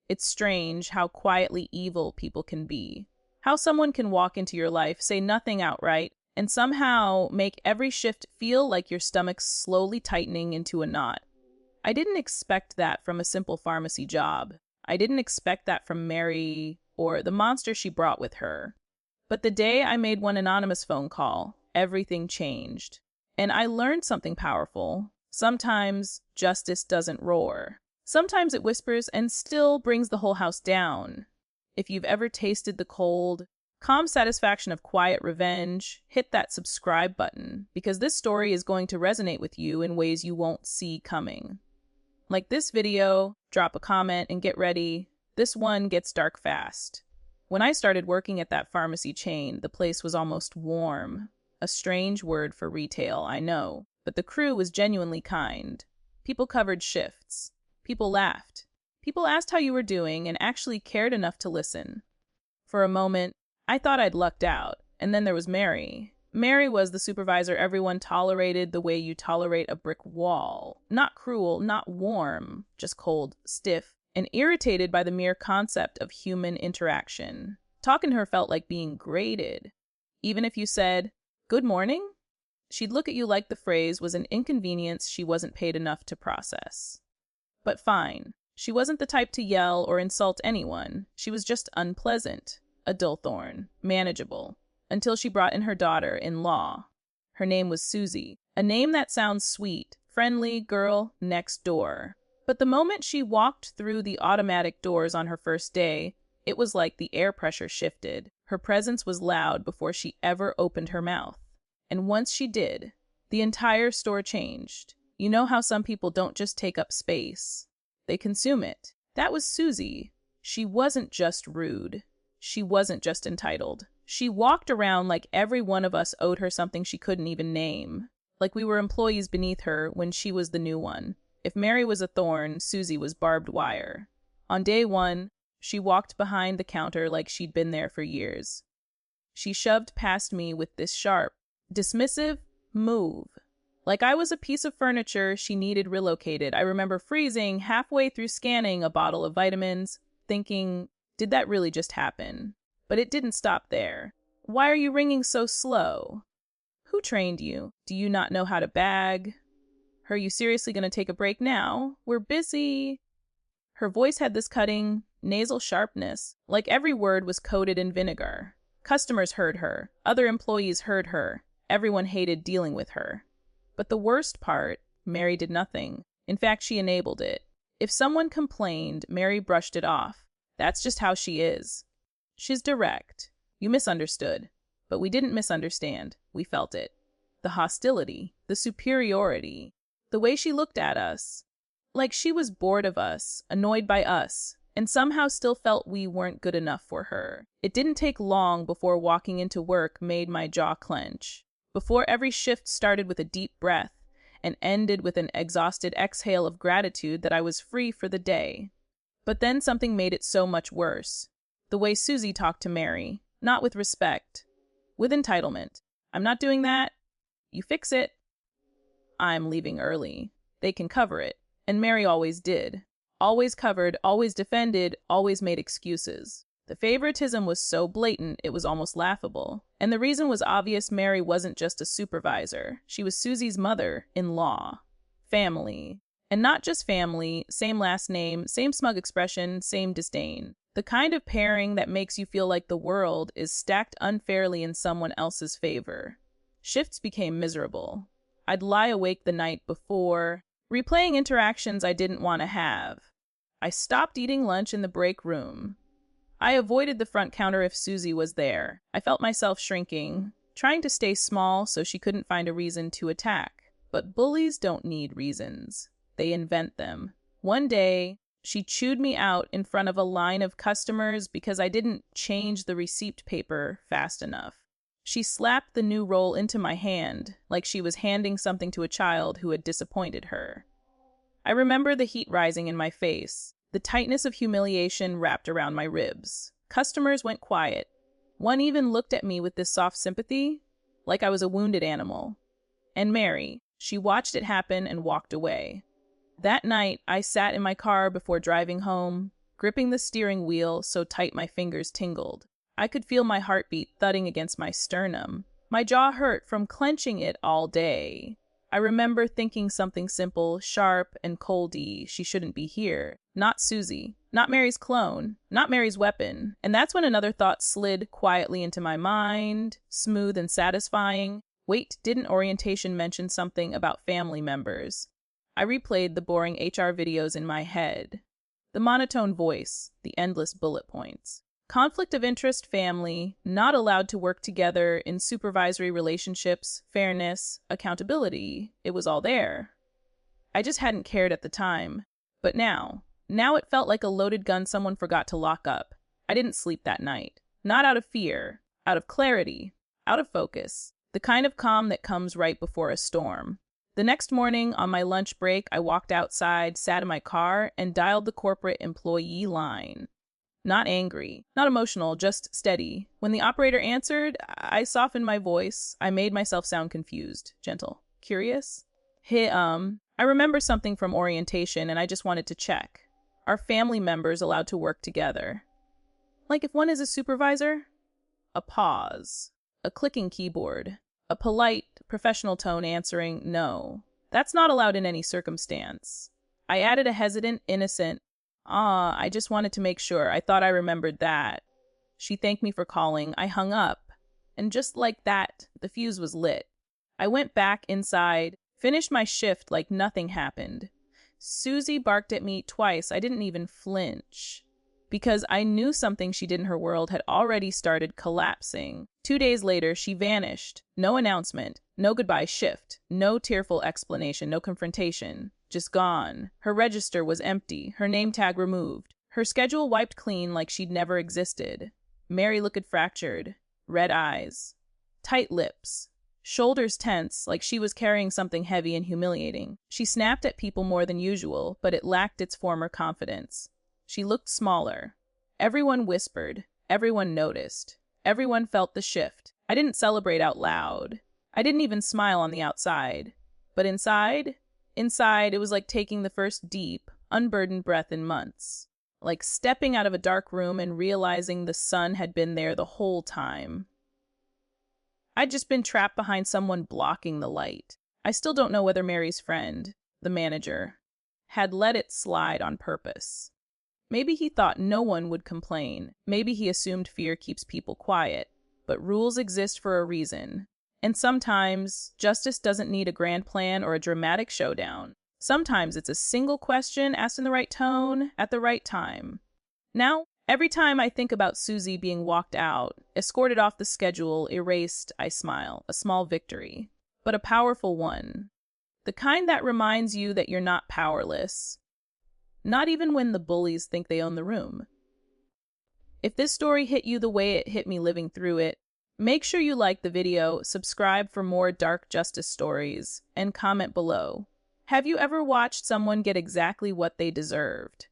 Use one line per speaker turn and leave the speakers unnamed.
It's strange how quietly evil people can be. How someone can walk into your life, say nothing outright, and somehow make every shift feel like your stomach's slowly tightening into a knot. I didn't expect that from a simple pharmacy job. I didn't expect that from Mary or the monster she brought with her. But the day I made one anonymous phone call, everything changed. And I learned something powerful. Sometimes justice doesn't roar. Sometimes it whispers and still brings the whole house down. If you've ever tasted the cold, calm satisfaction of quiet revenge, hit that subscribe button, because this story is going to resonate with you in ways you won't see coming. Like this video, drop a comment, and get ready. This one gets dark fast. When I started working at that pharmacy chain, the place was almost warm. A strange word for retail, I know, but the crew was genuinely kind. People covered shifts. People laughed. People asked how you were doing and actually cared enough to listen. For a moment, I thought I'd lucked out, and then there was Mary. Mary was the supervisor everyone tolerated the way you tolerate a brick wall. Not cruel, not warm, just cold, stiff, and irritated by the mere concept of human interaction. Talking to her felt like being graded. Even if you said, "Good morning," she'd look at you like the phrase was an inconvenience she wasn't paid enough to process. But fine. She wasn't the type to yell or insult anyone. She was just unpleasant, a dull thorn, manageable, until she brought in her daughter-in-law. Her name was Susie, a name that sounds sweet, friendly girl next door. But the moment she walked through the automatic doors on her first day, it was like the air pressure shifted. Her presence was loud before she ever opened her mouth. And once she did, the entire store changed. You know how some people don't just take up space. They consume it. That was Susie. She wasn't just rude. She wasn't just entitled. She walked around like every one of us owed her something she couldn't even name. Like we were employees beneath her when she was the new one. If Mary was a thorn, Susie was barbed wire. On day one, she walked behind the counter like she'd been there for years. She shoved past me with this sharp, dismissive move. Like I was a piece of furniture she needed relocated. I remember freezing halfway through scanning a bottle of vitamins, thinking, did that really just happen? But it didn't stop there. Why are you ringing so slow? Who trained you? Do you not know how to bag? Are you seriously going to take a break now? We're busy. Her voice had this cutting, nasal sharpness, like every word was coated in vinegar. Customers heard her. Other employees heard her. Everyone hated dealing with her. But the worst part, Mary did nothing. In fact, she enabled it. If someone complained, Mary brushed it off. That's just how she is. She's direct. You misunderstood. But we didn't misunderstand. We felt it. The hostility, the superiority, the way she looked at us. Like she was bored of us, annoyed by us, and somehow still felt we weren't good enough for her. It didn't take long before walking into work made my jaw clench. Before every shift started with a deep breath and ended with an exhausted exhale of gratitude that I was free for the day. But then something made it so much worse. The way Susie talked to Mary, not with respect, with entitlement. I'm not doing that. You fix it. I'm leaving early. They can cover it. And Mary always did. Always covered, always defended, always made excuses. The favoritism was so blatant, it was almost laughable. And the reason was obvious. Mary wasn't just a supervisor. She was Susie's mother-in-law. Family. And not just family, same last name, same smug expression, same disdain. The kind of pairing that makes you feel like the world is stacked unfairly in someone else's favor. Shifts became miserable. I'd lie awake the night before, replaying interactions I didn't want to have. I stopped eating lunch in the break room. I avoided the front counter if Susie was there. I felt myself shrinking, trying to stay small so she couldn't find a reason to attack. But bullies don't need reasons. They invent them. One day, she chewed me out in front of a line of customers because I didn't change the receipt paper fast enough. She slapped the new roll into my hand, like she was handing something to a child who had disappointed her. I remember the heat rising in my face, the tightness of humiliation wrapped around my ribs. Customers went quiet. One even looked at me with this soft sympathy, like I was a wounded animal. And Mary, she watched it happen and walked away. That night, I sat in my car before driving home, gripping the steering wheel so tight my fingers tingled. I could feel my heartbeat thudding against my sternum. My jaw hurt from clenching it all day. I remember thinking something simple, sharp, and coldy. She shouldn't be here. Not Susie. Not Mary's clone. Not Mary's weapon. And that's when another thought slid quietly into my mind, smooth and satisfying. Wait, didn't orientation mention something about family members? I replayed the boring HR videos in my head. The monotone voice, the endless bullet points. Conflict of interest, family, not allowed to work together in supervisory relationships, fairness, accountability. It was all there. I just hadn't cared at the time. But now it felt like a loaded gun someone forgot to lock up. I didn't sleep that night. Not out of fear, out of clarity, out of focus. The kind of calm that comes right before a storm. The next morning, on my lunch break, I walked outside, sat in my car, and dialed the corporate employee line. Not angry, not emotional, just steady. When the operator answered, I softened my voice. I made myself sound confused, gentle, curious. Hey, I remember something from orientation and I just wanted to check. Are family members allowed to work together? Like if one is a supervisor? A pause, a clicking keyboard, a polite, professional tone answering no. That's not allowed in any circumstance. I added a hesitant, innocent, I just wanted to make sure. I thought I remembered that. She thanked me for calling. I hung up. And just like that, the fuse was lit. I went back inside, finished my shift like nothing happened. Susie barked at me twice. I didn't even flinch. Because I knew something she did in her world had already started collapsing. 2 days later, she vanished. No announcement, no goodbye shift, no tearful explanation, no confrontation. Just gone. Her register was empty, her name tag removed, her schedule wiped clean like she'd never existed. Mary looked fractured, red eyes, tight lips, shoulders tense like she was carrying something heavy and humiliating. She snapped at people more than usual, but it lacked its former confidence. She looked smaller. Everyone whispered, everyone noticed, everyone felt the shift. I didn't celebrate out loud. I didn't even smile on the outside. But inside, it was like taking the first deep, unburdened breath in months. Like stepping out of a dark room and realizing the sun had been there the whole time. I'd just been trapped behind someone blocking the light. I still don't know whether Mary's friend, the manager, had let it slide on purpose. Maybe he thought no one would complain. Maybe he assumed fear keeps people quiet. But rules exist for a reason. And sometimes, justice doesn't need a grand plan or a dramatic showdown. Sometimes it's a single question asked in the right tone, at the right time. Now, every time I think about Susie being walked out, escorted off the schedule, erased, I smile. A small victory. But a powerful one. The kind that reminds you that you're not powerless. Not even when the bullies think they own the room. If this story hit you the way it hit me living through it, make sure you like the video, subscribe for more dark justice stories, and comment below. Have you ever watched someone get exactly what they deserved?